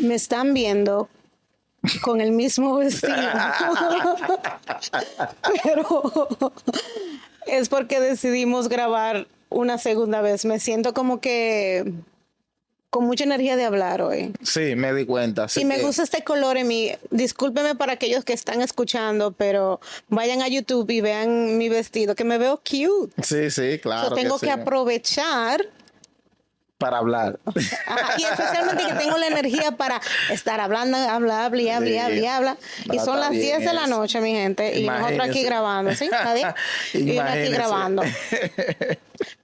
me están viendo con el mismo vestido. Pero es porque decidimos grabar una segunda vez. Me siento como que con mucha energía de hablar hoy. Sí, me di cuenta. Sí, Y me gusta este color en mí. Discúlpeme para aquellos que están escuchando, pero vayan a YouTube y vean mi vestido, que me veo cute. sí, claro. Yo tengo que que sí. aprovechar. Para hablar. Ajá, y especialmente que tengo la energía para estar hablando, habla. Y No, son está las bien 10 de la eso. noche, mi gente. Y nosotros aquí Imagínese. grabando, ¿sí? ¿Nadie? Y uno aquí Imagínese. grabando.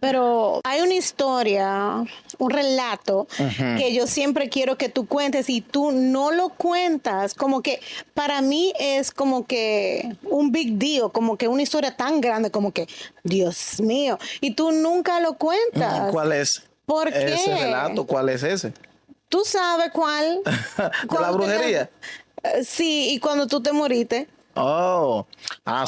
Pero hay una historia, un relato que yo siempre quiero que tú cuentes y tú no lo cuentas. Como que para mí es como que un big deal, como que una historia tan grande, como que, Dios mío. Y tú nunca lo cuentas. ¿Cuál es? ¿Por qué? Ese relato, ¿cuál es ese? ¿Tú sabes cuál? ¿De la Cuando brujería? Sí, y cuando tú te moriste. Oh,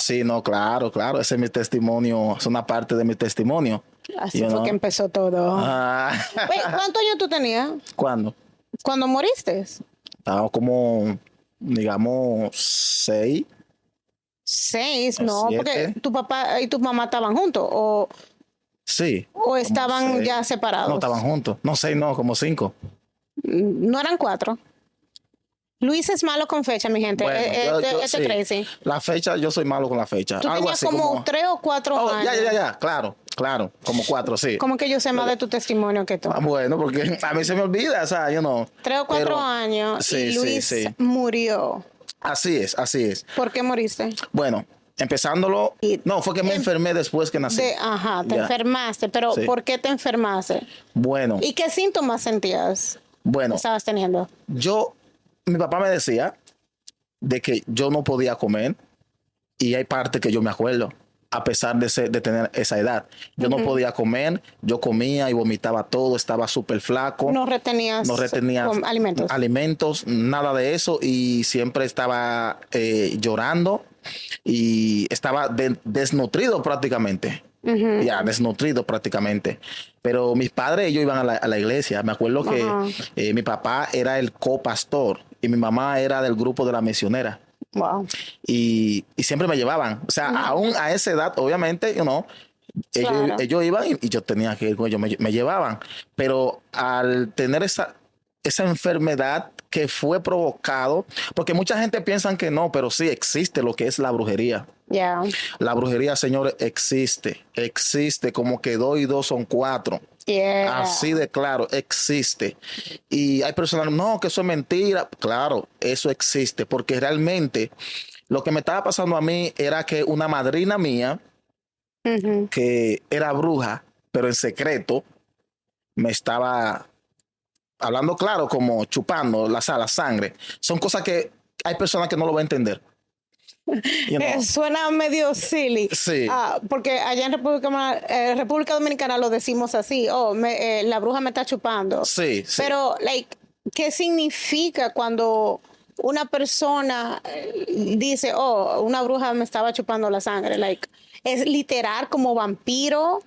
sí, no, claro. Ese es mi testimonio, es una parte de mi testimonio. Así You fue know? que empezó todo. Ah, Wait, ¿cuántos años tú tenías ¿Cuándo? cuando moriste? Estaba como, digamos, 6 6, o no, porque 7. tu papá y tu mamá estaban juntos Sí. o como estaban 6. ya separados. No, estaban juntos. No, 6, no, como 5. No eran 4. Luis es malo con fecha, mi gente. Bueno, Este sí. crazy. La fecha, yo soy malo con la fecha. Tú Algo tenías así como 3 o 4 Oh, años. ya. Claro. Como 4, sí. Como que yo sé más de tu testimonio que tú. Bueno, porque a mí se me olvida, o sea, 3 3 o 4 años Sí, y Luis sí. murió. Así es. ¿Por qué moriste? Bueno, empezándolo. Y- No, fue que me enfermé después que nací. Te Ya. enfermaste, pero Sí. ¿por qué te enfermaste? Bueno, ¿Y qué síntomas sentías? Estabas teniendo. mi papá me decía de que yo no podía comer y hay parte que yo me acuerdo, a pesar de tener esa edad. Yo no podía comer, yo comía y vomitaba todo, estaba súper flaco. No retenías alimentos. alimentos, nada de eso y siempre estaba llorando y estaba desnutrido prácticamente. Ya, desnutrido prácticamente. Pero mis padres, ellos iban a la iglesia. Me acuerdo que mi papá era el copastor y mi mamá era del grupo de la misionera. Wow. Y siempre me llevaban. O sea, aún a esa edad, obviamente, Claro. ellos iban y yo tenía que ir con ellos, me llevaban. Pero al tener esa enfermedad que fue provocado, porque mucha gente piensa que no, pero sí existe lo que es la brujería. Yeah. La brujería, señores, existe como que 2 y 2 son 4. Yeah. Así de claro, existe. Y hay personas, no, que eso es mentira. Claro, eso existe, porque realmente lo que me estaba pasando a mí era que una madrina mía, que era bruja, pero en secreto, me estaba hablando claro, como chupando la sangre. Son cosas que hay personas que no lo van a entender. Suena medio silly. Sí. Porque allá en República Dominicana lo decimos así. La bruja me está chupando. Sí. Pero, ¿qué significa cuando una persona dice, una bruja me estaba chupando la sangre? ¿Es literal como vampiro?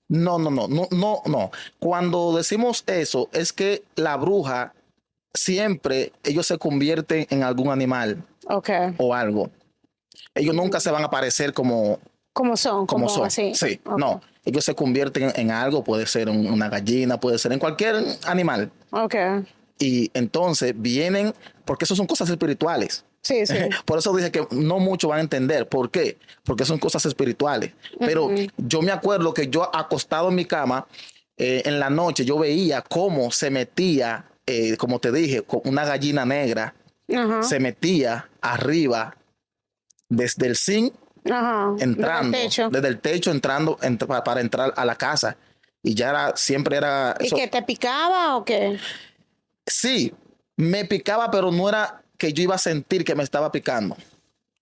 No. Cuando decimos eso, es que la bruja siempre, ellos se convierten en algún animal o algo. Ellos nunca se van a aparecer como son. Así. Sí, no. Ellos se convierten en algo, puede ser una gallina, puede ser en cualquier animal. Y entonces vienen, porque eso son cosas espirituales. Sí. Por eso dije que no muchos van a entender. ¿Por qué? Porque son cosas espirituales. Pero yo me acuerdo que yo acostado en mi cama, en la noche, yo veía cómo se metía, como te dije, con una gallina negra, se metía arriba desde el zinc, entrando, desde el techo entrando para entrar a la casa. Y ya siempre era... ¿Y que te picaba o qué? Sí, me picaba, pero no era que yo iba a sentir que me estaba picando.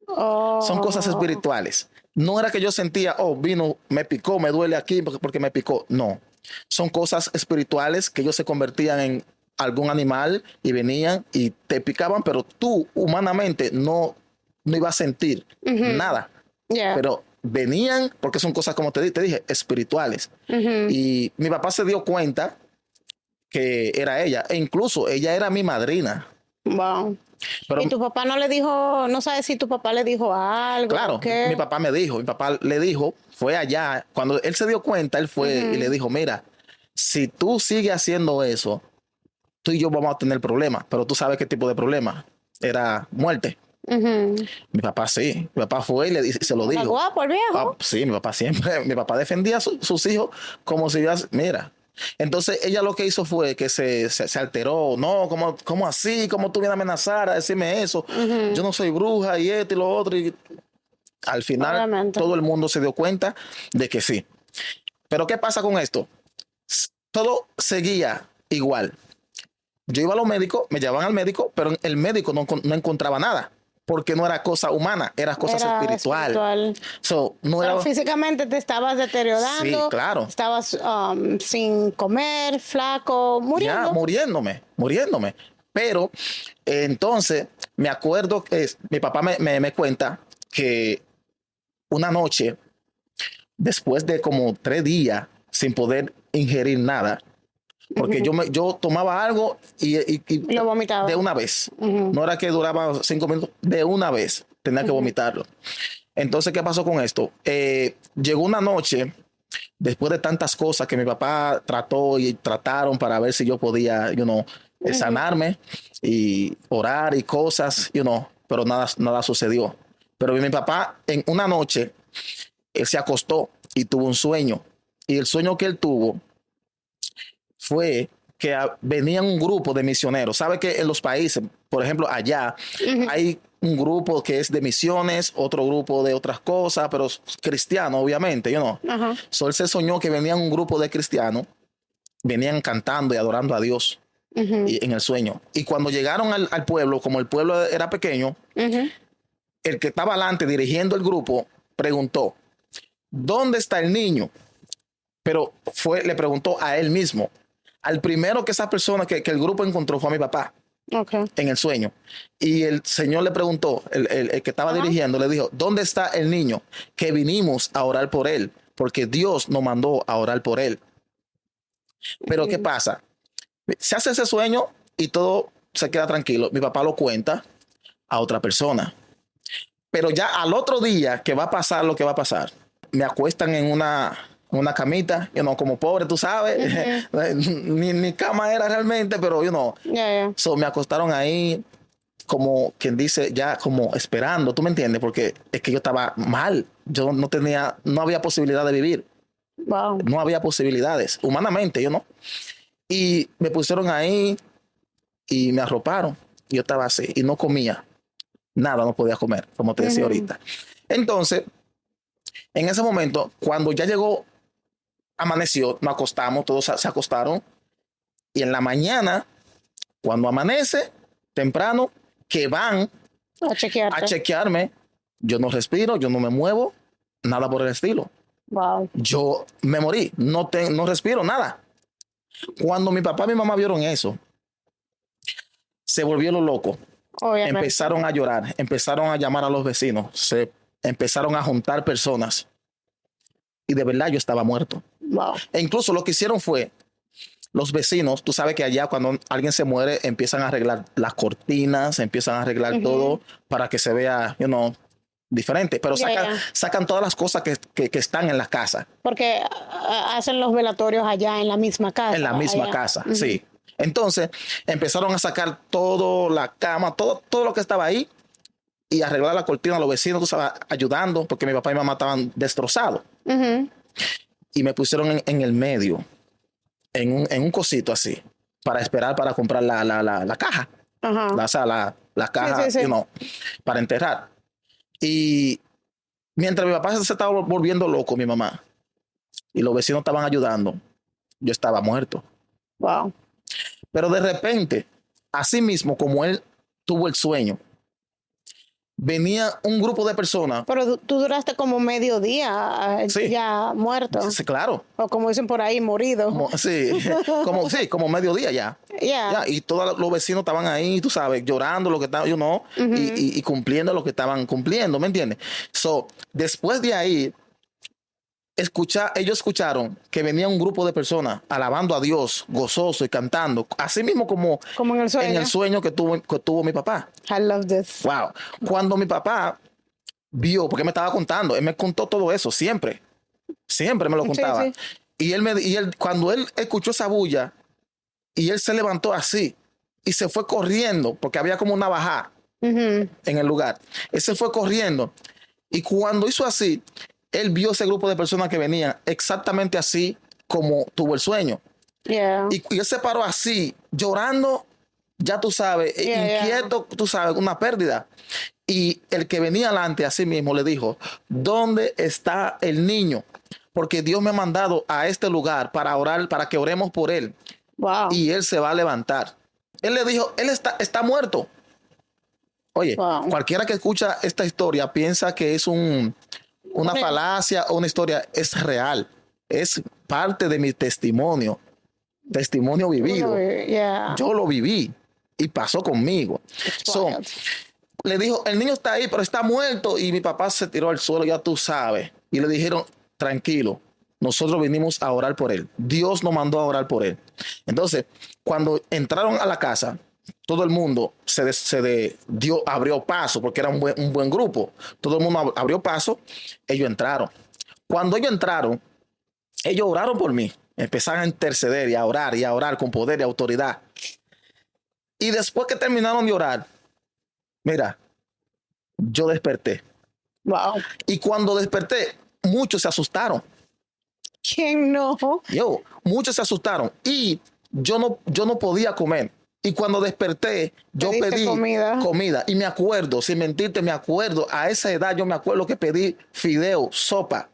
Son cosas espirituales. No era que yo sentía, vino, me picó, me duele aquí porque me picó. No, son cosas espirituales que ellos se convertían en algún animal y venían y te picaban, pero tú humanamente no ibas a sentir nada. Pero venían porque son cosas, como te dije, espirituales. Y mi papá se dio cuenta que era ella. E incluso ella era mi madrina. Wow. Pero, ¿Y tu papá no le dijo, no sabes si tu papá le dijo algo? claro, ¿O qué? mi papá le dijo, fue allá, cuando él se dio cuenta, él fue y le dijo, mira, si tú sigues haciendo eso, tú y yo vamos a tener problemas, pero tú sabes qué tipo de problema. Era muerte. Mi papá sí, mi papá fue y se lo Está dijo. guapo el viejo. Sí, mi papá siempre, mi papá defendía a sus hijos como si yo, mira. Entonces ella lo que hizo fue que se alteró. No, ¿cómo así? ¿Cómo tú vienes a amenazar a decirme eso? Yo no soy bruja y esto y lo otro. Y al final Obviamente. todo el mundo se dio cuenta de que sí. Pero ¿qué pasa con esto? Todo seguía igual. Yo iba a los médicos, me llevaban al médico, pero el médico no encontraba nada. Porque no era cosa humana, era cosa espiritual. So, no Pero era... físicamente te estabas deteriorando. Sí, claro. Estabas sin comer, flaco, muriendo. Ya, muriéndome. Pero entonces me acuerdo que mi papá me cuenta que una noche, después de como 3 días sin poder ingerir nada, porque yo tomaba algo y Lo vomitaba. de una vez. No era que duraba 5 minutos, de una vez tenía que vomitarlo. Entonces, ¿qué pasó con esto? Llegó una noche, después de tantas cosas que mi papá trató y trataron para ver si yo podía, sanarme y orar y cosas, pero nada sucedió. Pero mi papá, en una noche, él se acostó y tuvo un sueño. Y el sueño que él tuvo fue que venía un grupo de misioneros. Sabe que en los países, por ejemplo, allá hay un grupo que es de misiones, otro grupo de otras cosas, pero cristiano, obviamente, So, él se soñó que venía un grupo de cristianos, venían cantando y adorando a Dios en el sueño. Y cuando llegaron al pueblo, como el pueblo era pequeño, el que estaba adelante dirigiendo el grupo preguntó, ¿dónde está el niño? Pero le preguntó a él mismo. Al primero que esa persona que el grupo encontró fue a mi papá. En el sueño. Y el Señor le preguntó, el que estaba dirigiendo, le dijo, ¿dónde está el niño? Que vinimos a orar por él, porque Dios nos mandó a orar por él. Pero ¿qué pasa? Se hace ese sueño y todo se queda tranquilo. Mi papá lo cuenta a otra persona. Pero ya al otro día que va a pasar lo que va a pasar, me acuestan en una camita, como pobre, tú sabes, ni cama era realmente, pero So, me acostaron ahí como quien dice, ya como esperando, ¿tú me entiendes? Porque es que yo estaba mal, yo no había posibilidad de vivir. Wow. No había posibilidades, humanamente, Y me pusieron ahí y me arroparon. Yo estaba así y no comía nada, no podía comer, como te decía ahorita. Entonces, en ese momento, cuando ya llegó, amaneció, nos acostamos, todos se acostaron. Y en la mañana, cuando amanece, temprano, que van a chequearme, yo no respiro, yo no me muevo, nada por el estilo. Wow. Yo me morí, no respiro, nada. Cuando mi papá y mi mamá vieron eso, se volvieron locos. Obviamente. Empezaron a llorar, empezaron a llamar a los vecinos, se empezaron a juntar personas. Y de verdad yo estaba muerto. Wow. E incluso lo que hicieron fue, los vecinos, tú sabes que allá cuando alguien se muere, empiezan a arreglar las cortinas, empiezan a arreglar todo para que se vea, diferente. Pero sacan todas las cosas que están en la casa. Porque hacen los velatorios allá en la misma casa. En la misma casa, sí. Entonces empezaron a sacar todo, la cama, todo lo que estaba ahí y arreglar la cortina. Los vecinos, tú sabes, ayudando porque mi papá y mamá estaban destrozados. Y me pusieron en el medio, en un cosito así, para esperar para comprar la caja. La caja, sí. Para enterrar. Y mientras mi papá se estaba volviendo loco, mi mamá, y los vecinos estaban ayudando, yo estaba muerto. Wow. Pero de repente, así mismo como él tuvo el sueño, venía un grupo de personas. Pero tú duraste como medio día ya muerto. Sí, claro. O como dicen por ahí, morido. Como mediodía ya. Ya. Y todos los vecinos estaban ahí, tú sabes, llorando lo que estaban, y cumpliendo lo que estaban cumpliendo, ¿me entiendes? So, después de ahí, ellos escucharon que venía un grupo de personas alabando a Dios, gozoso y cantando, así mismo como en el sueño que tuvo mi papá. I love this. Wow. Cuando mi papá vio, porque me estaba contando, él me contó todo eso, siempre me lo contaba. Sí, sí. Y él, cuando él escuchó esa bulla, y él se levantó así, y se fue corriendo, porque había como una bajada en el lugar. Él se fue corriendo, y cuando hizo así, él vio ese grupo de personas que venían exactamente así como tuvo el sueño. Yeah. Y él se paró así, llorando, ya tú sabes, inquieto, tú sabes, una pérdida. Y el que venía adelante así mismo le dijo, ¿dónde está el niño? Porque Dios me ha mandado a este lugar para orar, para que oremos por él. Wow. Y él se va a levantar. Él le dijo, él está muerto. Oye, cualquiera que escucha esta historia piensa que es una falacia o una historia. Es real. Es parte de mi testimonio vivido. Yeah. Yo lo viví y pasó conmigo. Le dijo, el niño está ahí, pero está muerto. Y mi papá se tiró al suelo, ya tú sabes. Y le dijeron, tranquilo, nosotros vinimos a orar por él. Dios nos mandó a orar por él. Entonces, cuando entraron a la casa, todo el mundo abrió paso, porque era un buen grupo. Todo el mundo abrió paso. Ellos entraron. Cuando ellos entraron, ellos oraron por mí. Empezaron a interceder y a orar con poder y autoridad. Y después que terminaron de orar, mira, yo desperté. Wow. Y cuando desperté, muchos se asustaron. ¿Quién no? Muchos se asustaron. Y yo no podía comer. Y cuando desperté, yo pedí comida. Y me acuerdo, sin mentirte, a esa edad yo me acuerdo que pedí fideo, sopa.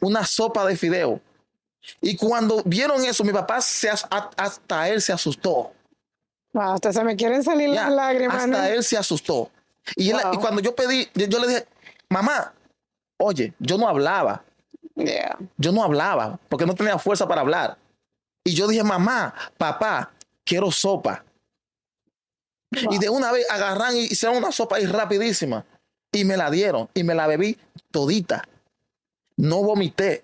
Una sopa de fideo. Y cuando vieron eso, mi papá hasta él se asustó. Wow, hasta se me quieren salir las lágrimas. Hasta él se asustó. Y cuando yo pedí, yo le dije, mamá, oye, yo no hablaba. Yo no hablaba porque no tenía fuerza para hablar. Y yo dije, mamá, papá, quiero sopa. Y de una vez agarran y hicieron una sopa ahí rapidísima. Y me la dieron y me la bebí todita. No vomité.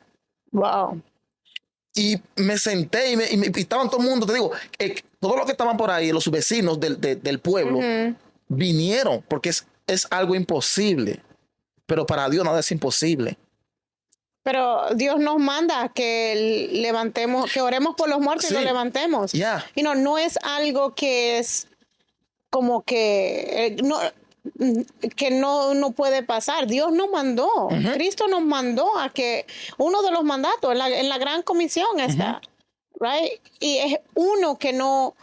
Wow. Y me senté y estaban todo el mundo, te digo, todos los que estaban por ahí, los vecinos del pueblo, vinieron porque es algo imposible. Pero para Dios nada es imposible. Pero Dios nos manda que levantemos, que oremos por los muertos y los levantemos. Y no es algo que es como que no puede pasar. Dios nos mandó. Cristo nos mandó a que uno de los mandatos en la gran comisión está, right? Y es uno que no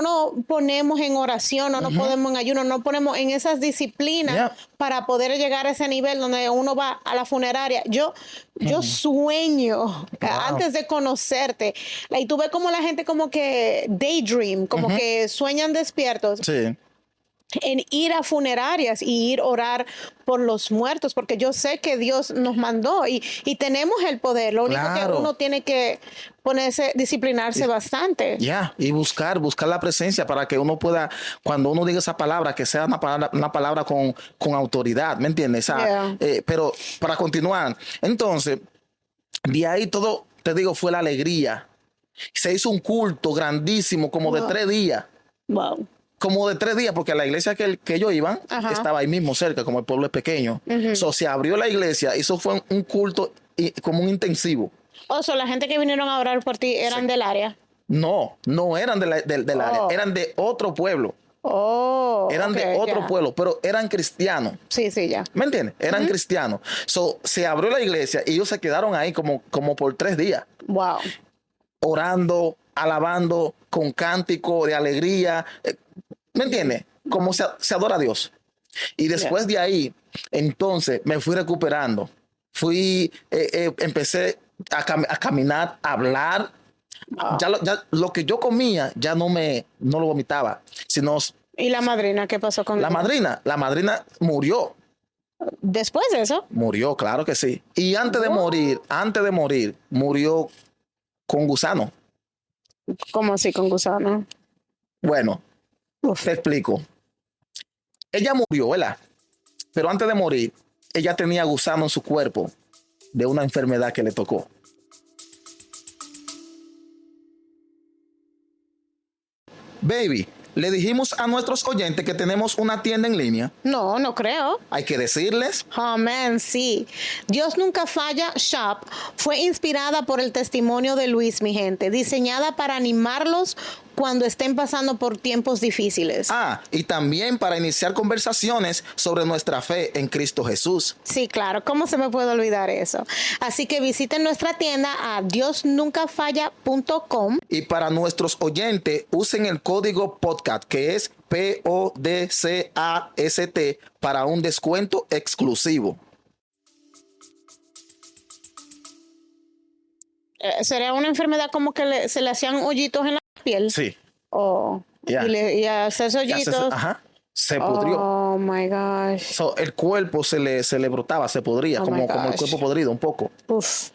nos ponemos en oración, no nos ponemos en ayuno, no ponemos en esas disciplinas para poder llegar a ese nivel donde uno va a la funeraria. Yo sueño antes de conocerte. Y tú ves como la gente como que daydream, como que sueñan despiertos. Sí. En ir a funerarias y ir a orar por los muertos, porque yo sé que Dios nos mandó y tenemos el poder. Lo único que uno tiene que disciplinarse bastante. Y buscar la presencia para que uno pueda, cuando uno diga esa palabra, que sea una palabra con autoridad, ¿me entiendes? Pero para continuar, entonces, de ahí todo, te digo, fue la alegría. Se hizo un culto grandísimo, como de 3 días. Wow. Como de 3 días, porque la iglesia que ellos iban estaba ahí mismo cerca, como el pueblo es pequeño. Se abrió la iglesia y eso fue un culto como un intensivo. La gente que vinieron a orar por ti eran del área. No eran del área, eran de otro pueblo. Eran de otro pueblo, pero eran cristianos. Sí, ya. ¿Me entiendes? Eran cristianos. Se abrió la iglesia y ellos se quedaron ahí como por 3 días. Wow. Orando, alabando, con cántico de alegría. ¿Me entiendes? Como se adora a Dios. Y después de ahí, entonces me fui recuperando. Empecé a caminar, a hablar. Ya lo que yo comía ya no lo vomitaba, sino. ¿Y la madrina? ¿Qué pasó con la madrina? La madrina murió. ¿Después de eso? Murió, claro que sí. Y antes de morir, murió con gusano. ¿Cómo así con gusano? Bueno, te explico. Ella murió, ¿verdad? Pero antes de morir, ella tenía gusano en su cuerpo de una enfermedad que le tocó. Baby, le dijimos a nuestros oyentes que tenemos una tienda en línea. No, no creo. Hay que decirles. Oh, man, sí. Dios Nunca Falla Shop fue inspirada por el testimonio de Luis, mi gente, diseñada para animarlos cuando estén pasando por tiempos difíciles. Y también para iniciar conversaciones sobre nuestra fe en Cristo Jesús. Sí, claro, ¿cómo se me puede olvidar eso? Así que visiten nuestra tienda a diosnuncafalla.com. Y para nuestros oyentes, usen el código podcast, que es PODCAST, para un descuento exclusivo. ¿Sería una enfermedad como que se le hacían hoyitos en la piel? Sí. Yeah. Y hacerse hoyitos. Se pudrió. Oh my gosh. So, el cuerpo se le brotaba, se podría, como el cuerpo podrido un poco. Uf.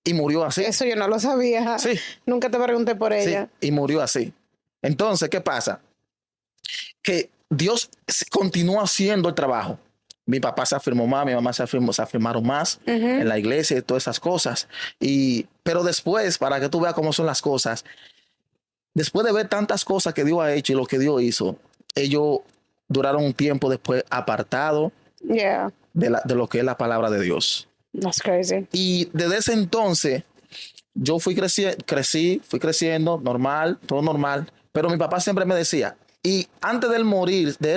Y murió así. Eso yo no lo sabía. Sí. Nunca te pregunté por ella. Sí, y murió así. Entonces, ¿qué pasa? Que Dios continúa haciendo el trabajo. Mi papá se afirmó más, mi mamá se afirmaron más en la iglesia y todas esas cosas. Pero después, para que tú veas cómo son las cosas, después de ver tantas cosas que Dios ha hecho y lo que Dios hizo, ellos duraron un tiempo después apartados de lo que es la palabra de Dios. That's crazy. Y desde ese entonces, yo fui creciendo, normal, todo normal. Pero mi papá siempre me decía, y antes de él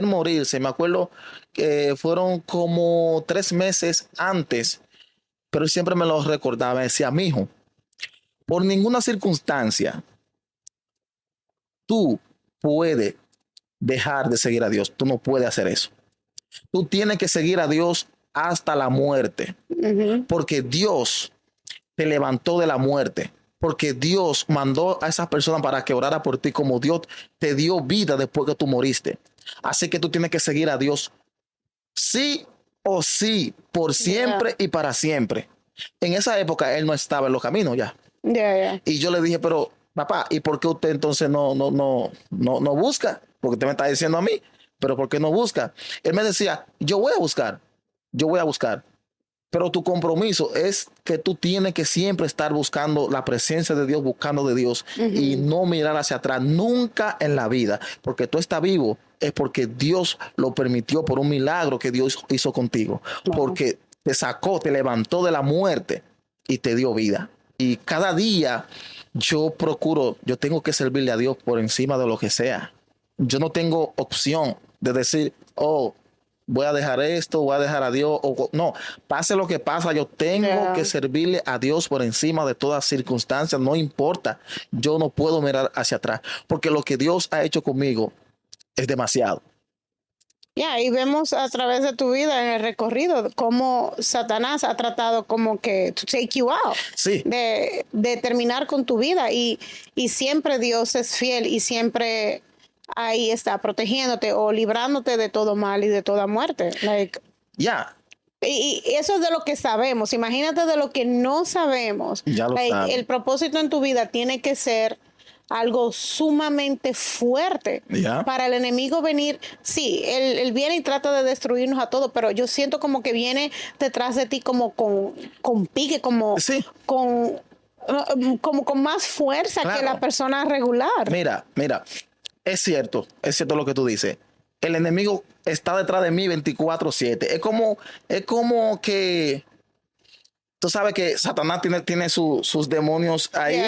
morirse, me acuerdo que fueron como 3 meses antes, pero él siempre me lo recordaba, me decía, mijo, por ninguna circunstancia tú puedes dejar de seguir a Dios. Tú no puedes hacer eso. Tú tienes que seguir a Dios hasta la muerte, porque Dios te levantó de la muerte. Porque Dios mandó a esas personas para que orara por ti, como Dios te dio vida después que tú moriste. Así que tú tienes que seguir a Dios sí o sí, por siempre y para siempre. En esa época él no estaba en los caminos ya. Y yo le dije, pero papá, ¿y por qué usted entonces no busca? Porque usted me está diciendo a mí, pero ¿por qué no busca? Él me decía, yo voy a buscar. Pero tu compromiso es que tú tienes que siempre estar buscando la presencia de Dios, buscando de Dios y no mirar hacia atrás nunca en la vida. Porque tú estás vivo es porque Dios lo permitió por un milagro que Dios hizo contigo. Porque te sacó, te levantó de la muerte y te dio vida. Y cada día yo tengo que servirle a Dios por encima de lo que sea. Yo no tengo opción de decir, voy a dejar esto, voy a dejar a Dios. No, pase lo que pasa, yo tengo que servirle a Dios por encima de todas circunstancias, no importa. Yo no puedo mirar hacia atrás, porque lo que Dios ha hecho conmigo es demasiado. Y vemos a través de tu vida en el recorrido cómo Satanás ha tratado como que to take you out, de terminar con tu vida y siempre Dios es fiel y siempre ahí está protegiéndote o librándote de todo mal y de toda muerte. Y eso es de lo que sabemos. Imagínate de lo que no sabemos. Ya lo sabes. El propósito en tu vida tiene que ser algo sumamente fuerte para el enemigo venir. Sí, él viene y trata de destruirnos a todos, pero yo siento como que viene detrás de ti como con pique, como con más fuerza que la persona regular. Mira. Es cierto lo que tú dices. El enemigo está detrás de mí 24/7. Es como que tú sabes que Satanás tiene sus demonios ahí.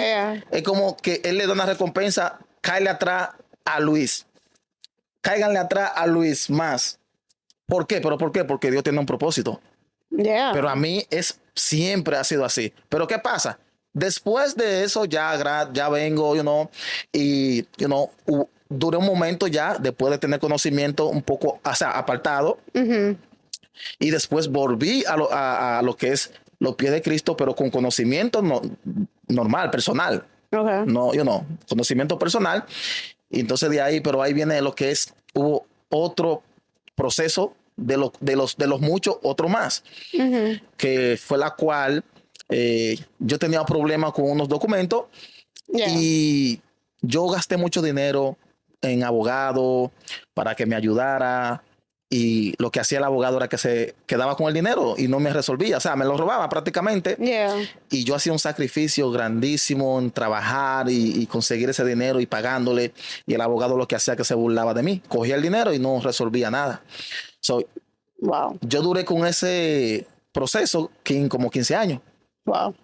Es como que él le da una recompensa. Cáiganle atrás a Luis más. ¿Por qué? ¿Por qué? Porque Dios tiene un propósito. Pero a mí siempre ha sido así. Pero ¿qué pasa? Después de eso ya vengo, duré un momento ya, después de tener conocimiento un poco, apartado. Y después volví a lo que es los pies de Cristo, pero con conocimiento normal, personal. Conocimiento personal. Y entonces de ahí, pero ahí viene lo que hubo otro proceso de los muchos, otro más. Que fue la cual yo tenía problemas con unos documentos y yo gasté mucho dinero en abogado para que me ayudara Y lo que hacía el abogado era que se quedaba con el dinero y no me resolvía. O sea, me lo robaba prácticamente. Yeah. Y yo hacía un sacrificio grandísimo en trabajar y conseguir ese dinero y pagándole. Y el abogado lo que hacía que se burlaba de mí. Cogía el dinero y no resolvía nada. So, Wow. yo duré con ese proceso como 15 años. Wow.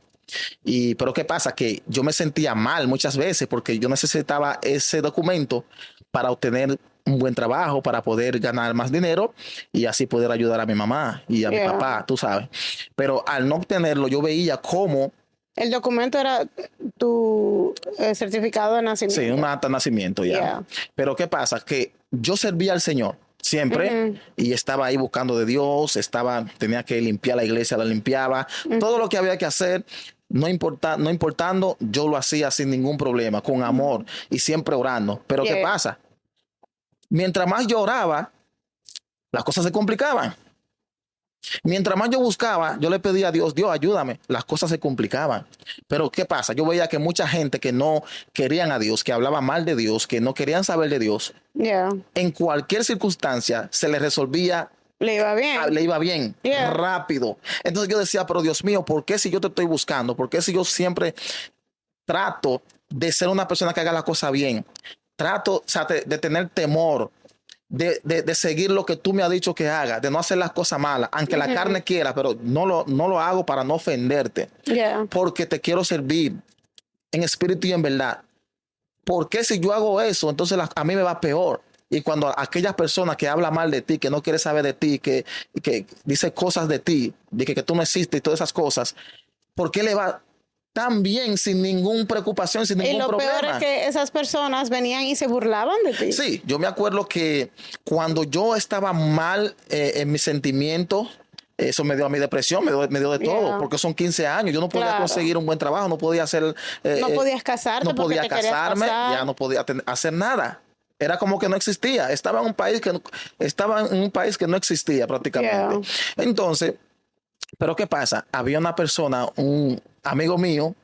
Pero ¿qué pasa? Que yo me sentía mal muchas veces porque yo necesitaba ese documento para obtener un buen trabajo, para poder ganar más dinero y así poder ayudar a mi mamá y a mi papá, tú sabes. Pero al no obtenerlo, yo veía cómo... El documento era tu certificado de nacimiento. Sí, un acta de nacimiento ya. Yeah. Pero ¿qué pasa? Que yo servía al Señor siempre y estaba ahí buscando de Dios, tenía que limpiar la iglesia, la limpiaba, todo lo que había que hacer. No importando, yo lo hacía sin ningún problema, con amor y siempre orando. Pero ¿qué pasa? Mientras más yo oraba, las cosas se complicaban. Mientras más yo buscaba, yo le pedía a Dios, Dios, ayúdame. Las cosas se complicaban. Pero ¿qué pasa? Yo veía que mucha gente que no querían a Dios, que hablaba mal de Dios, que no querían saber de Dios, en cualquier circunstancia se les resolvía. Le iba bien. Le iba bien, rápido. Entonces yo decía, pero Dios mío, ¿por qué si yo te estoy buscando? ¿Por qué si yo siempre trato de ser una persona que haga la cosa bien? Trato, o sea, de tener temor, de seguir lo que tú me has dicho que haga, de no hacer las cosas malas, aunque la carne quiera, pero no lo hago para no ofenderte. Porque te quiero servir en espíritu y en verdad. ¿Por qué si yo hago eso, entonces a mí me va peor? Y cuando aquellas personas que hablan mal de ti, que no quieren saber de ti, que dice cosas de ti, de que tú no existes y todas esas cosas, ¿por qué le va tan bien sin ninguna preocupación, sin ningún problema? Y lo peor es que esas personas venían y se burlaban de ti. Sí, yo me acuerdo que cuando yo estaba mal en mis sentimientos, eso me dio a mi depresión, me dio de todo, porque son 15 años. Yo no podía conseguir un buen trabajo, no podía hacer... no podías casarte, no podía casarme, ya no podía hacer nada. Era como que no existía. Estaba en un país que no existía prácticamente. Entonces, pero ¿qué pasa? Había una persona, un amigo mío,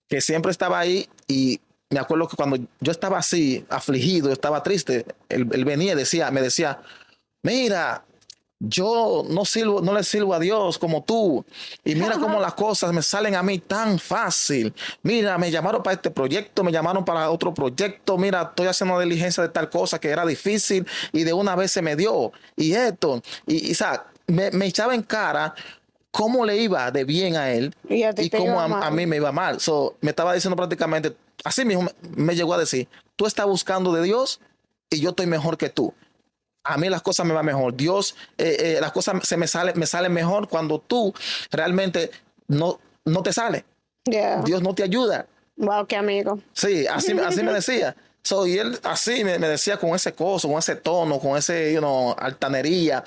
que siempre estaba ahí y me acuerdo que cuando yo estaba así, afligido, estaba triste, él venía y me decía, mira, yo no le sirvo a Dios como tú. Y mira cómo las cosas me salen a mí tan fácil. Mira, me llamaron para este proyecto, me llamaron para otro proyecto. Mira, estoy haciendo una diligencia de tal cosa que era difícil y de una vez se me dio. Y esto, y o sea, me echaba en cara cómo le iba de bien a él y cómo a mí me iba mal. Me estaba diciendo prácticamente, así mismo me llegó a decir, tú estás buscando de Dios y yo estoy mejor que tú. A mí las cosas me van mejor. Dios, las cosas me salen mejor cuando tú realmente no te sale. Dios no te ayuda. Wow, qué amigo. Sí, así me decía. Y él así me decía con ese coso, con ese tono, con ese, altanería.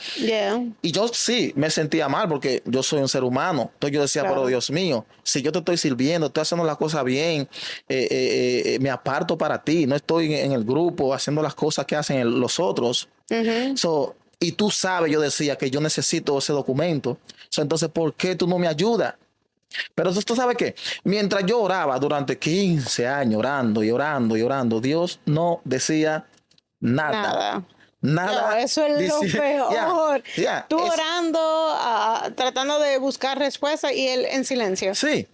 Y yo sí me sentía mal porque yo soy un ser humano. Entonces yo decía, pero Dios mío, si yo te estoy sirviendo, estoy haciendo las cosas bien, me aparto para ti, no estoy en el grupo haciendo las cosas que hacen los otros. Y tú sabes, yo decía que yo necesito ese documento. Entonces, ¿por qué tú no me ayudas? Pero tú sabes que mientras yo oraba durante 15 años, orando y orando y orando, Dios no decía nada. Nada. No, eso es lo peor. Tú orando, tratando de buscar respuesta y él en silencio. Sí.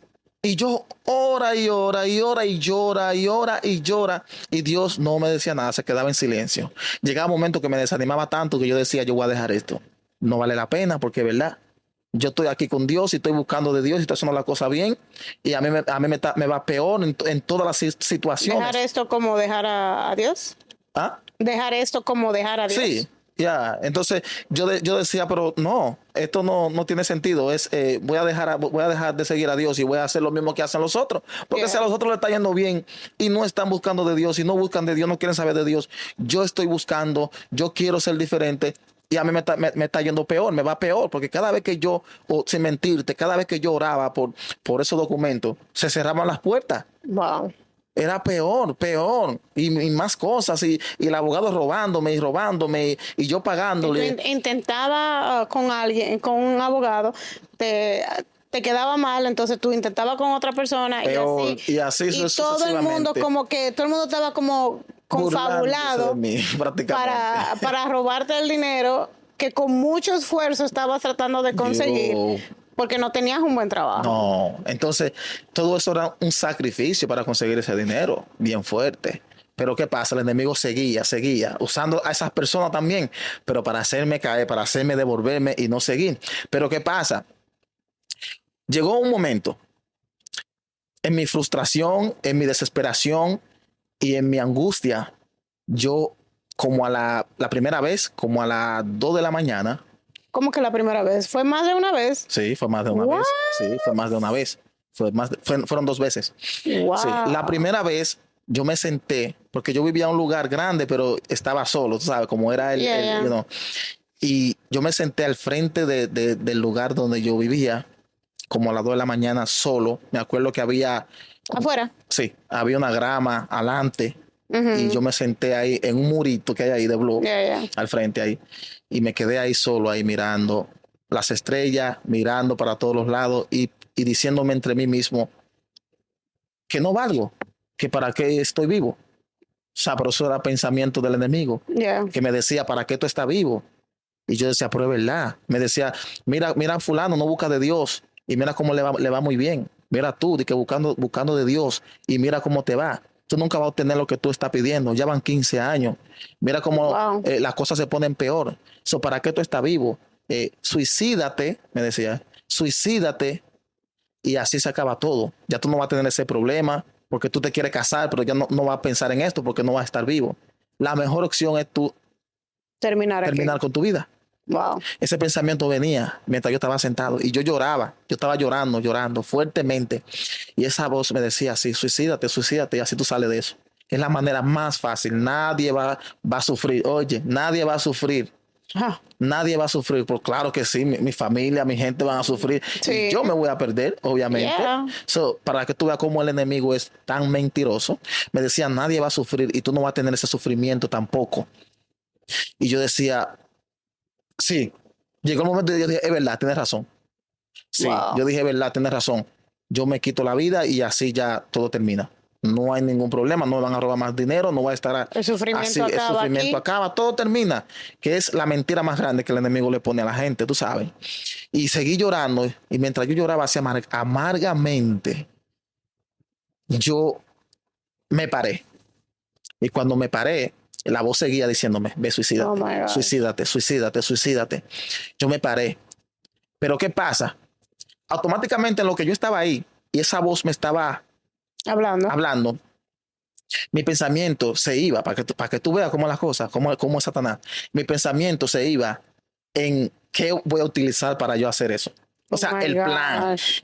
Y yo ora y ora y ora y llora y ora y llora. Y Dios no me decía nada, se quedaba en silencio. Llegaba un momento que me desanimaba tanto que yo decía, yo voy a dejar esto. No vale la pena porque, ¿verdad? Yo estoy aquí con Dios y estoy buscando de Dios y estoy haciendo la cosa bien. Y a mí me va peor en todas las situaciones. ¿Dejar esto como dejar a Dios? ¿Ah? ¿Dejar esto como dejar a Dios? Sí. Entonces yo decía, pero no, esto no tiene sentido. Voy a dejar de seguir a Dios y voy a hacer lo mismo que hacen los otros. Porque si a los otros les está yendo bien y no están buscando de Dios y no buscan de Dios, no quieren saber de Dios, yo estoy buscando, yo quiero ser diferente. Y a mí me está yendo peor, me va peor, porque cada vez que yo, sin mentirte, cada vez que yo oraba por esos documentos, se cerraban las puertas. Wow. Era peor, y más cosas, y el abogado robándome y yo pagándole. Intentaba con alguien, con un abogado, te quedaba mal, entonces tú intentabas con otra persona peor, y así y todo el mundo estaba como confabulado mí, para robarte el dinero que con mucho esfuerzo estabas tratando de conseguir porque no tenías un buen trabajo. No, entonces todo eso era un sacrificio para conseguir ese dinero, bien fuerte. Pero ¿qué pasa? El enemigo seguía, usando a esas personas también, pero para hacerme caer, para hacerme devolverme y no seguir. Pero ¿qué pasa? Llegó un momento en mi frustración, en mi desesperación y en mi angustia, yo como a la primera vez, como a las 2 de la mañana. ¿Cómo que la primera vez? ¿Fue más de una vez? Sí, fue más de una vez. Sí, fue más de una vez. Fueron 2 veces. Wow. Sí, la primera vez yo me senté, porque yo vivía en un lugar grande, pero estaba solo, tú sabes, como era you know, y yo me senté al frente del lugar donde yo vivía, como a las 2 de la mañana solo. Me acuerdo que había... ¿Afuera? Sí, había una grama adelante. Y yo me senté ahí en un murito que hay ahí de bloque, al frente ahí. Y me quedé ahí solo, ahí mirando las estrellas, mirando para todos los lados y diciéndome entre mí mismo que no valgo, que para qué estoy vivo. O sea, pero eso era pensamiento del enemigo, que me decía, ¿para qué tú estás vivo? Y yo decía, pero es verdad. Me decía, mira, fulano, no busca de Dios y mira cómo le va muy bien. Mira tú, de que buscando de Dios y mira cómo te va. Tú nunca vas a obtener lo que tú estás pidiendo. Ya van 15 años. Mira cómo las cosas se ponen peor. ¿Para qué tú estás vivo? Suicídate, me decía. Suicídate y así se acaba todo. Ya tú no vas a tener ese problema porque tú te quieres casar, pero ya no vas a pensar en esto porque no vas a estar vivo. La mejor opción es tú terminar con tu vida. Wow. Ese pensamiento venía mientras yo estaba sentado y yo lloraba. Yo estaba llorando fuertemente. Y esa voz me decía así, suicídate y así tú sales de eso. Es la manera más fácil. Nadie va a sufrir. Oye, nadie va a sufrir. Nadie va a sufrir. Pues claro que sí, mi familia, mi gente van a sufrir. Sí. Y yo me voy a perder, obviamente. Para que tú veas cómo el enemigo es tan mentiroso. Me decía, nadie va a sufrir y tú no vas a tener ese sufrimiento tampoco. Y yo decía... Sí, llegó el momento y yo dije, es verdad, tienes razón. Sí, yo dije, es verdad, tienes razón. Yo me quito la vida y así ya todo termina. No hay ningún problema, no me van a robar más dinero, no va a estar el sufrimiento así, acaba, el sufrimiento acaba, todo termina, que es la mentira más grande que el enemigo le pone a la gente, tú sabes. Y seguí llorando y mientras yo lloraba así amargamente, yo me paré. Y cuando me paré, la voz seguía diciéndome, ve, suicídate. Yo me paré. Pero ¿qué pasa? Automáticamente en lo que yo estaba ahí y esa voz me estaba hablando, mi pensamiento se iba, para que tú veas cómo las cosas, cómo es Satanás. Mi pensamiento se iba en qué voy a utilizar para yo hacer eso. O sea,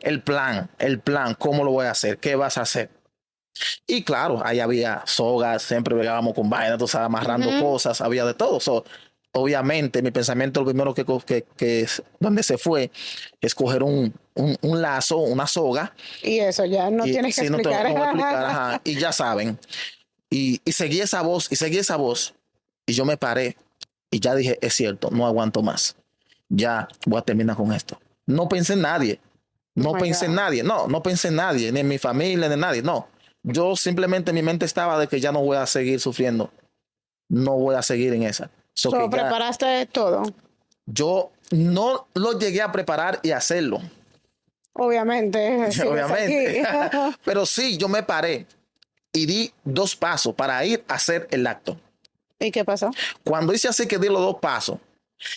el plan, cómo lo voy a hacer, qué vas a hacer. Y claro, ahí había sogas, siempre pegábamos con vainas, tú sabes, amarrando cosas, había de todo. Obviamente, mi pensamiento, lo primero que donde se fue, es coger un lazo, una soga. Y eso ya no tienes que explicar. No tengo que explicar, y ya saben. Y seguí esa voz, y yo me paré, y ya dije, es cierto, no aguanto más. Ya voy a terminar con esto. No pensé en nadie. No pensé en nadie, ni en mi familia, ni en nadie, no. Yo simplemente mi mente estaba de que ya no voy a seguir sufriendo. No voy a seguir en esa. ¿Preparaste todo? Yo no lo llegué a preparar y hacerlo. Obviamente. Pero sí, yo me paré y di 2 pasos para ir a hacer el acto. ¿Y qué pasó? Cuando hice así que di los 2 pasos,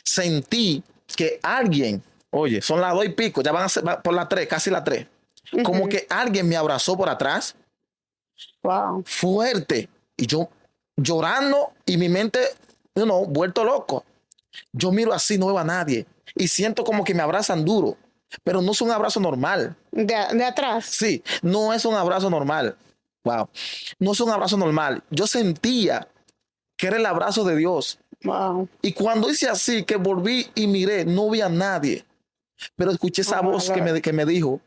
sentí que alguien, oye, son las 2 y pico, ya van a ser por las 3, casi las 3. Como que alguien me abrazó por atrás. Wow. Fuerte. Y yo llorando y mi mente, vuelto loco. Yo miro así, no veo a nadie. Y siento como que me abrazan duro. Pero no es un abrazo normal. ¿De atrás? Sí, no es un abrazo normal. Wow. No es un abrazo normal. Yo sentía que era el abrazo de Dios. Wow. Y cuando hice así, que volví y miré, no vi a nadie. Pero escuché esa voz que me dijo,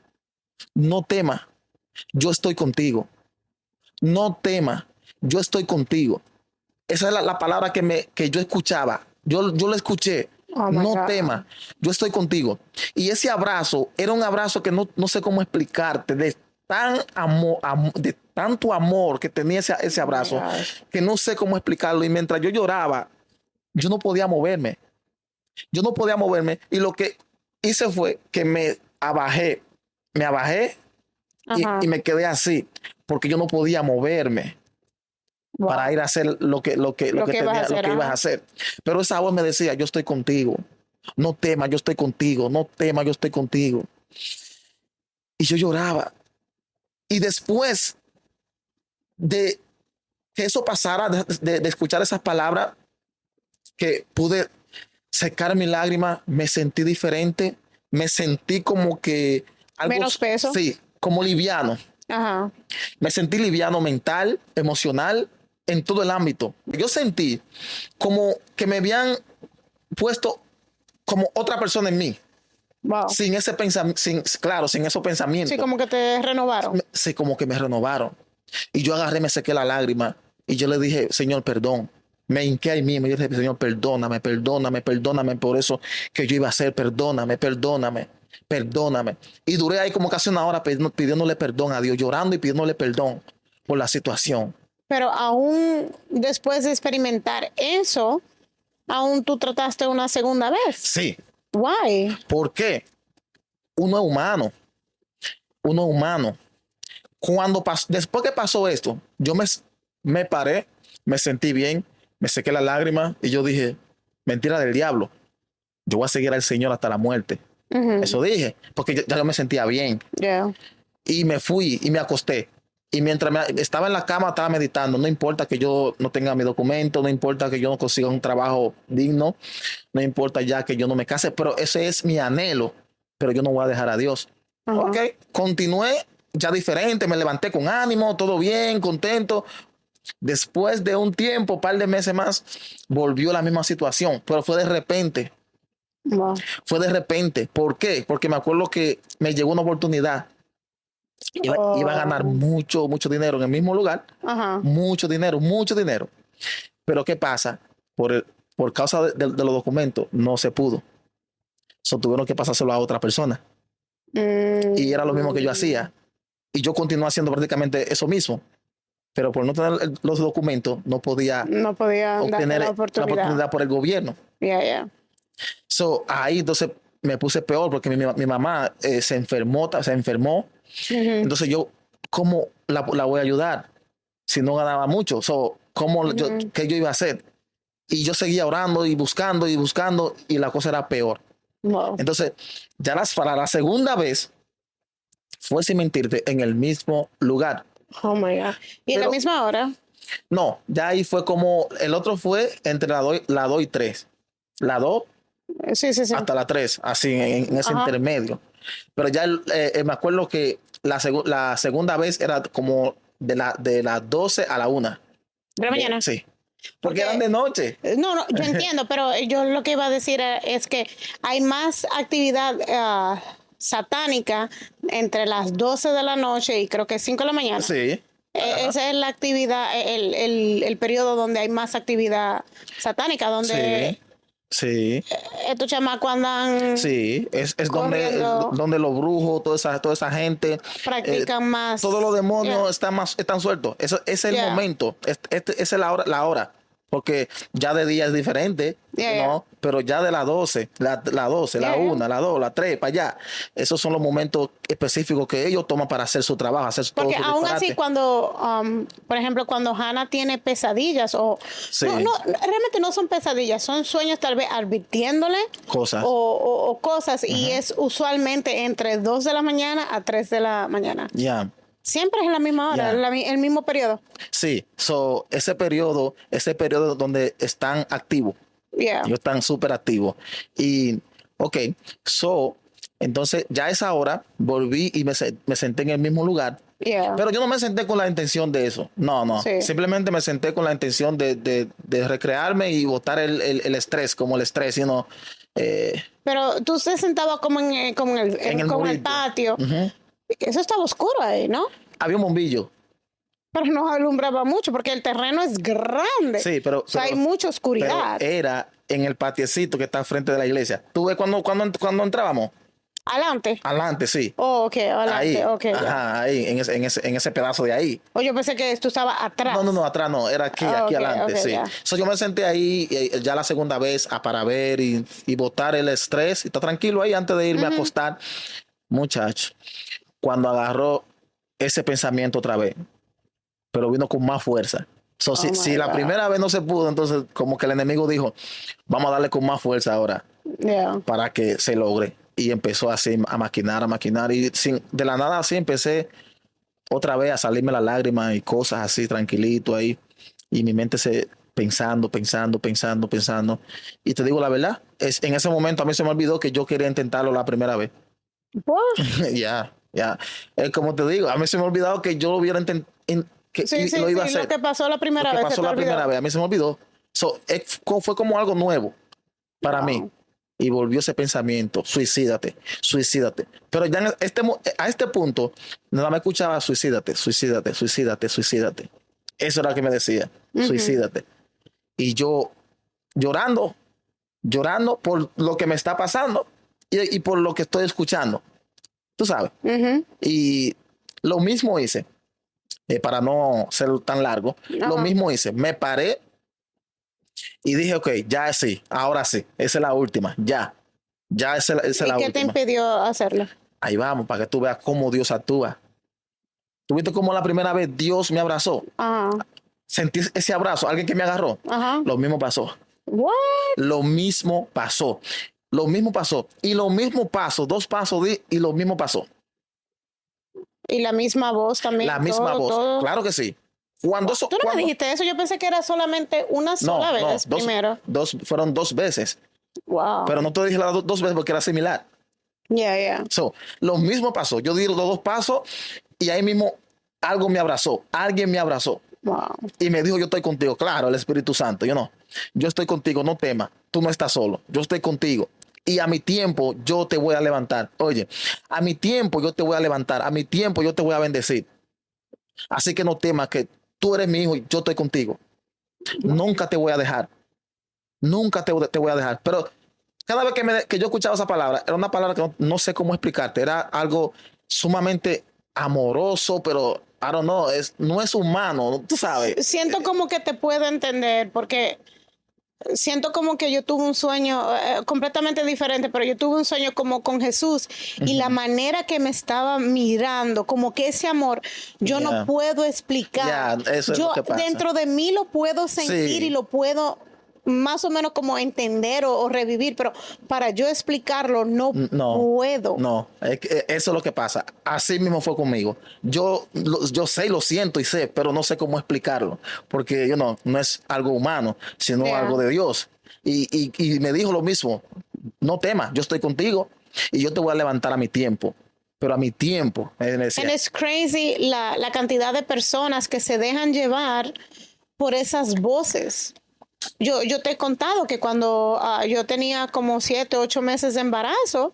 no temas, yo estoy contigo. No temas, yo estoy contigo. Esa es la palabra que yo escuchaba. Yo la escuché. No temas, yo estoy contigo. Y ese abrazo era un abrazo que no sé cómo explicarte, de tanto amor que tenía ese abrazo, que no sé cómo explicarlo. Y mientras yo lloraba, yo no podía moverme. Yo no podía moverme y lo que hice fue que me abajé y me quedé así porque yo no podía moverme para ir a hacer lo que ibas a hacer. Pero esa voz me decía, yo estoy contigo. No temas, yo estoy contigo. No temas, yo estoy contigo. Y yo lloraba. Y después de que eso pasara, de escuchar esas palabras, que pude secar mi lágrima, me sentí diferente, me sentí como que algo, menos peso. Sí, como liviano. Ajá. Me sentí liviano mental, emocional, en todo el ámbito. Yo sentí como que me habían puesto como otra persona en mí. Wow. Sin ese pensamiento, sin esos pensamientos. Sí, como que te renovaron. Sí, como que me renovaron. Y yo agarré, me sequé la lágrima y yo le dije, Señor, perdón. Me hinqué ahí mismo y yo le dije, Señor, perdóname por eso que yo iba a hacer, perdóname. Y duré ahí como casi una hora pidiéndole perdón a Dios, llorando y pidiéndole perdón por la situación. Pero aún después de experimentar eso, aún tú trataste una segunda vez. Sí. Why? ¿Por qué? Uno es humano. Después que pasó esto, yo me paré, me sentí bien, me sequé la lágrima y yo dije, mentira del diablo. Yo voy a seguir al Señor hasta la muerte. Eso dije, porque ya yo me sentía bien. Yeah. Y me fui y me acosté. Y mientras estaba en la cama, estaba meditando. No importa que yo no tenga mi documento, no importa que yo no consiga un trabajo digno, no importa ya que yo no me case, pero ese es mi anhelo. Pero yo no voy a dejar a Dios. Ok, continué ya diferente, me levanté con ánimo, todo bien, contento. Después de un tiempo, par de meses más, volvió la misma situación, pero fue de repente. Wow. Fue de repente. ¿Por qué? Porque me acuerdo que me llegó una oportunidad. Iba a ganar mucho dinero en el mismo lugar. Mucho dinero. Pero ¿qué pasa? Por causa de los documentos, no se pudo. Tuvieron que pasárselo a otra persona. Y era lo mismo que yo hacía. Y yo continué haciendo prácticamente eso mismo. Pero por no tener los documentos, no podía obtener la oportunidad por el gobierno. Yeah. Ahí entonces me puse peor porque mi mamá se enfermó. Entonces yo, ¿cómo la voy a ayudar si no ganaba mucho? ¿Qué yo iba a hacer? Y yo seguía orando y buscando y la cosa era peor. Wow. Entonces, ya para la segunda vez fue, sin mentirte, en el mismo lugar. Oh my God. ¿Y en la misma hora? No, ya ahí fue como, el otro fue entre la 2 y 3. La 2 sí. hasta la 3, así en ese intermedio. Pero ya me acuerdo que la segunda vez era como de las 12 a la 1. ¿De la mañana? Sí. Porque eran de noche. No, yo entiendo, pero yo lo que iba a decir es que hay más actividad satánica entre las 12 de la noche y creo que 5 de la mañana. Sí. Esa es la actividad, el periodo donde hay más actividad satánica, donde sí. Estos chamacos andan. Sí, es donde los brujos, toda esa gente practican más. Todos los demonios están sueltos. Eso es el momento. Esa es la hora. Porque ya de día es diferente, ¿no? Pero ya de las 12, la 12, la 1, la 2, la 3, para allá. Esos son los momentos específicos que ellos toman para hacer su trabajo, hacer todo su disparate. Porque aún así cuando, por ejemplo, cuando Hannah tiene pesadillas no, realmente no son pesadillas, son sueños tal vez advirtiéndole cosas o cosas y es usualmente entre 2 de la mañana a 3 de la mañana. Ya. Siempre es la misma hora, el mismo periodo. Sí, ese periodo donde están activos. Ellos están súper activos. Y, entonces ya a esa hora volví y me senté en el mismo lugar. Pero yo no me senté con la intención de eso. No. Sí. Simplemente me senté con la intención de recrearme y botar el estrés, como el estrés, sino. Pero tú te sentabas como en el patio. Eso estaba oscuro ahí, ¿no? Había un bombillo. Pero no alumbraba mucho porque el terreno es grande. Sí, pero hay mucha oscuridad. Pero era en el patiecito que está al frente de la iglesia. ¿Tú ves cuando entrábamos? Adelante. Adelante, sí. Oh, ok, adelante, Ahí, ok. ajá, ahí, en ese pedazo de ahí. O yo pensé que tú estabas atrás. No, atrás no, era aquí, Ah, aquí ok, adelante, ok, sí. ya. So, yo me senté ahí ya la segunda vez para ver y botar el estrés y estar tranquilo ahí antes de irme a acostar. Muchacho, cuando agarró ese pensamiento otra vez, pero vino con más fuerza. So, si la primera vez no se pudo, entonces como que el enemigo dijo, vamos a darle con más fuerza ahora Yeah. para que se logre. Y empezó así a maquinar. Y de la nada así empecé otra vez a salirme las lágrimas y cosas así, tranquilito ahí. Y mi mente se pensando. Y te digo la verdad, en ese momento a mí se me olvidó que yo quería intentarlo la primera vez. What? Ya. Como te digo, a mí se me ha olvidado que yo lo hubiera intentado. Que Sí, lo iba a hacer. lo que pasó la Lo primera que vez. pasó la primera vez, a mí se me olvidó. So, fue como algo nuevo para mí. Y volvió ese pensamiento, suicídate. Pero ya a este punto, nada me escuchaba suicídate. Eso era lo que me decía, suicídate. Y yo llorando por lo que me está pasando y por lo que estoy escuchando. Tú sabes. Y lo mismo hice. Para no ser tan largo, lo mismo hice. Me paré y dije, ok, ya sí, ahora sí, esa es la última, ya esa es la última. ¿Y qué te impidió hacerlo? Ahí vamos, para que tú veas cómo Dios actúa. ¿Tú viste cómo la primera vez Dios me abrazó? Sentí ese abrazo, alguien que me agarró. Lo mismo pasó. What? Lo mismo pasó. Y lo mismo pasó, 2 pasos y lo mismo pasó. Y la misma voz también. La misma voz, todo. Claro que sí. Cuando ¿Tú no me dijiste eso? Yo pensé que era solamente una sola vez primero. Fueron 2 veces. Wow. Pero no te dije las 2 veces porque era similar. Yeah. So, lo mismo pasó. Yo di los 2 pasos y ahí mismo alguien me abrazó. Wow. Y me dijo, yo estoy contigo. Claro, el Espíritu Santo. Yo estoy contigo, no temas. Tú no estás solo. Yo estoy contigo. Y a mi tiempo yo te voy a levantar. Oye, a mi tiempo yo te voy a levantar. A mi tiempo yo te voy a bendecir. Así que no temas, que tú eres mi hijo y yo estoy contigo. Nunca te voy a dejar. Te voy a dejar. Pero cada vez que yo escuchaba esa palabra, era una palabra que no sé cómo explicarte. Era algo sumamente amoroso, pero I don't know, no es humano, tú sabes. Siento como que te puedo entender, porque siento como que yo tuve un sueño completamente diferente, pero yo tuve un sueño como con Jesús y la manera que me estaba mirando, como que ese amor, yo no puedo explicar. Eso es yo lo que pasa. Dentro de mí lo puedo sentir y lo puedo más o menos como entender o revivir, pero para yo explicarlo no puedo. No, eso es lo que pasa. Así mismo fue conmigo. Yo sé, lo siento y sé, pero no sé cómo explicarlo, porque no es algo humano, sino algo de Dios. Y me dijo lo mismo, no temas, yo estoy contigo y yo te voy a levantar a mi tiempo. Pero a mi tiempo. And it's crazy la cantidad de personas que se dejan llevar por esas voces. Yo te he contado que cuando yo tenía como 7, 8 meses de embarazo,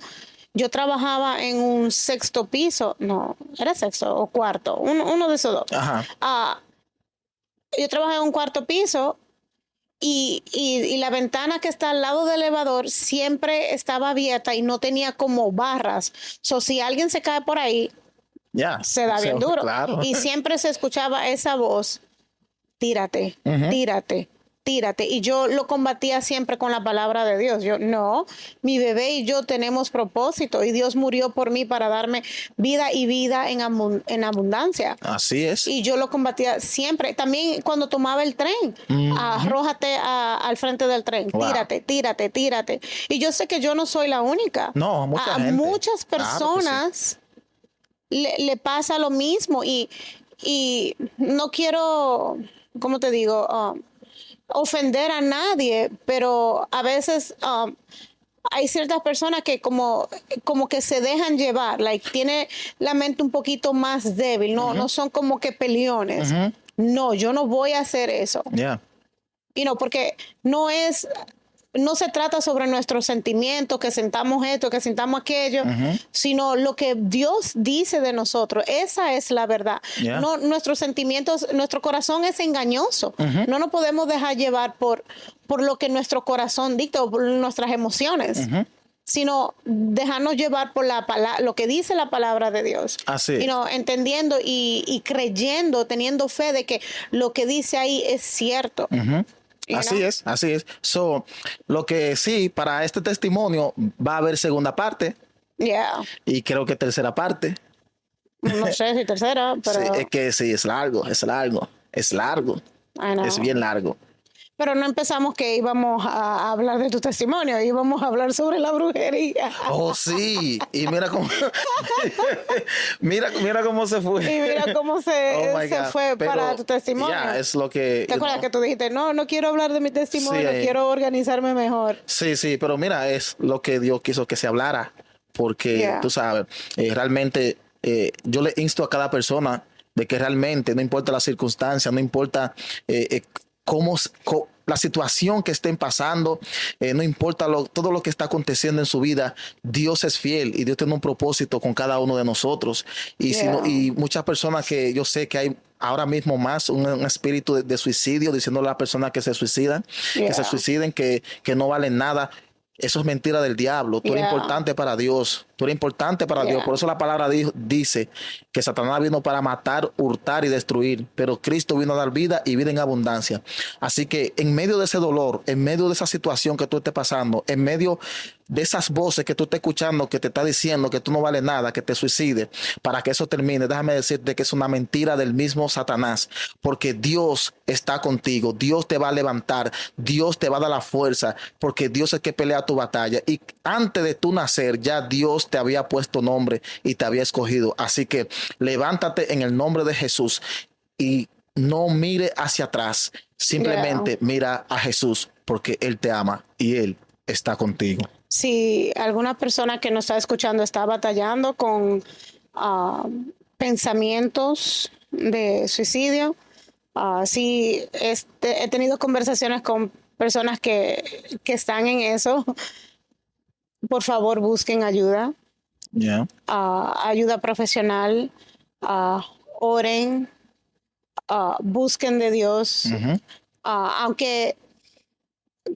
yo trabajaba en un 6º piso. No, era 6º o 4º, uno de esos 2. Yo trabajaba en un 4º piso y la ventana que está al lado del elevador siempre estaba abierta y no tenía como barras. So, si alguien se cae por ahí, se da bien duro. Claro. Y siempre se escuchaba esa voz, tírate. Y yo lo combatía siempre con la palabra de Dios. Mi bebé y yo tenemos propósito y Dios murió por mí para darme vida y vida en abundancia. Así es. Y yo lo combatía siempre. También cuando tomaba el tren, arrójate al frente del tren. Wow. Tírate. Y yo sé que yo no soy la única. No, mucha gente. Muchas personas le pasa lo mismo y no quiero, ¿cómo te digo? Ofender a nadie, pero a veces hay ciertas personas que como que se dejan llevar, tiene la mente un poquito más débil, no son como que peleones. No, yo no voy a hacer eso. Porque no se trata sobre nuestros sentimientos, que sintamos esto, que sintamos aquello, sino lo que Dios dice de nosotros. Esa es la verdad. No, nuestros sentimientos, nuestro corazón es engañoso. No nos podemos dejar llevar por lo que nuestro corazón dicta o por nuestras emociones. sino dejarnos llevar por lo que dice la palabra de Dios. Así es. Entendiendo y creyendo, teniendo fe de que lo que dice ahí es cierto. Así es. So, lo que sí, para este testimonio va a haber segunda parte. Yeah. Y creo que tercera parte. No sé si tercera, pero... Sí, es que sí, es largo. Es bien largo. Pero no empezamos que íbamos a hablar de tu testimonio, íbamos a hablar sobre la brujería. Oh, sí. Y mira cómo mira cómo se fue. Y mira cómo se fue para tu testimonio. Es lo que... ¿Te acuerdas que tú dijiste, no quiero hablar de mi testimonio, quiero organizarme mejor? Sí, pero mira, es lo que Dios quiso que se hablara. Porque, tú sabes, realmente yo le insto a cada persona de que realmente, no importa la circunstancia, no importa la situación que estén pasando, no importa todo lo que está aconteciendo en su vida, Dios es fiel y Dios tiene un propósito con cada uno de nosotros. Y, y muchas personas que yo sé que hay ahora mismo más un espíritu de suicidio, diciendo a las personas que se suicidan, que se suiciden, que no valen nada. Eso es mentira del diablo. Tú eres importante para Dios. Tú eres importante para Dios. Por eso la palabra dice que Satanás vino para matar, hurtar y destruir. Pero Cristo vino a dar vida y vida en abundancia. Así que en medio de ese dolor, en medio de esa situación que tú estés pasando, en medio de esas voces que tú estás escuchando que te está diciendo que tú no vales nada, que te suicides, para que eso termine, déjame decirte que es una mentira del mismo Satanás. Porque Dios está contigo. Dios te va a levantar. Dios te va a dar la fuerza. Porque Dios es el que pelea tu batalla. Y antes de tú nacer, ya Dios te había puesto nombre y te había escogido. Así que levántate en el nombre de Jesús y no mire hacia atrás. Simplemente mira a Jesús, porque Él te ama y Él está contigo. Si alguna persona que nos está escuchando está batallando con pensamientos de suicidio, si he tenido conversaciones con personas que están en eso, por favor busquen ayuda. Ayuda profesional, oren, busquen de Dios. Aunque,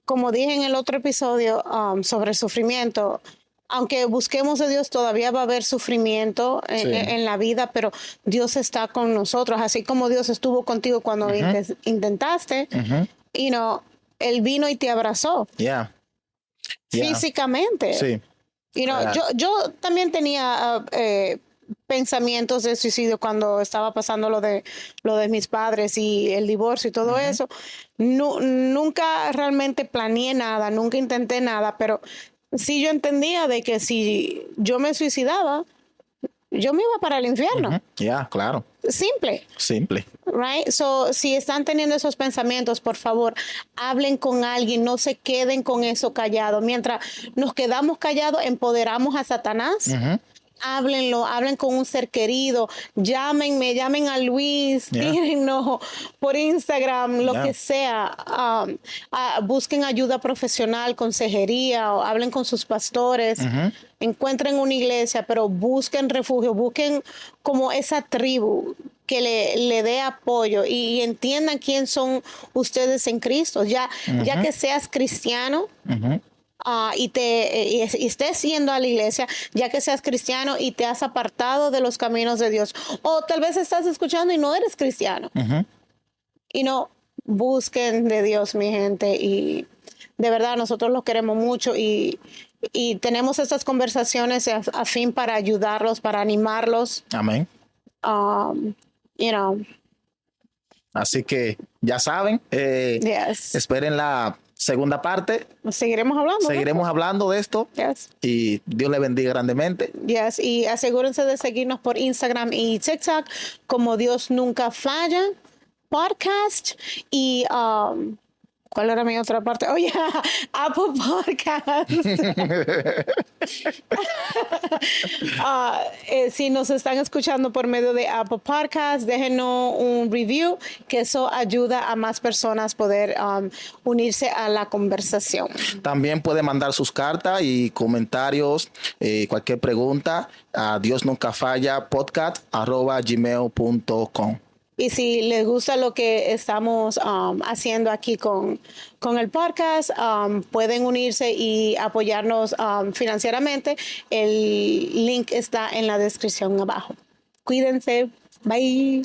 como dije en el otro episodio sobre el sufrimiento, aunque busquemos de Dios, todavía va a haber sufrimiento en la vida, pero Dios está con nosotros. Así como Dios estuvo contigo cuando intentaste, Él vino y te abrazó. Físicamente. Sí. Yo también tenía pensamientos de suicidio cuando estaba pasando lo de mis padres y el divorcio y todo eso. Nunca realmente planeé nada, nunca intenté nada, pero sí yo entendía de que si yo me suicidaba, yo me iba para el infierno. Claro. Simple. Right? So, si están teniendo esos pensamientos, por favor, hablen con alguien, no se queden con eso callado. Mientras nos quedamos callados, empoderamos a Satanás. Háblenlo, hablen con un ser querido, llamen a Luis, díganos por Instagram, lo que sea. Busquen ayuda profesional, consejería, o hablen con sus pastores, encuentren una iglesia, pero busquen refugio, busquen como esa tribu que le dé apoyo y entiendan quién son ustedes en Cristo. Ya que seas cristiano, y estés yendo a la iglesia, ya que seas cristiano y te has apartado de los caminos de Dios, o tal vez estás escuchando y no eres cristiano, y busquen de Dios, mi gente, y de verdad nosotros los queremos mucho y tenemos estas conversaciones a fin para ayudarlos, para animarlos. Amén. Así que ya saben, esperen la segunda parte. Seguiremos hablando de esto. Y Dios le bendiga grandemente. Y asegúrense de seguirnos por Instagram y TikTok como Dios Nunca Falla Podcast. Y ¿cuál era mi otra parte? Apple Podcast. Si nos están escuchando por medio de Apple Podcast, déjenos un review, que eso ayuda a más personas poder unirse a la conversación. También puede mandar sus cartas y comentarios, cualquier pregunta a Dios Nunca Falla podcast @gmail.com. Y si les gusta lo que estamos haciendo aquí con el podcast, pueden unirse y apoyarnos financieramente. El link está en la descripción abajo. Cuídense. Bye.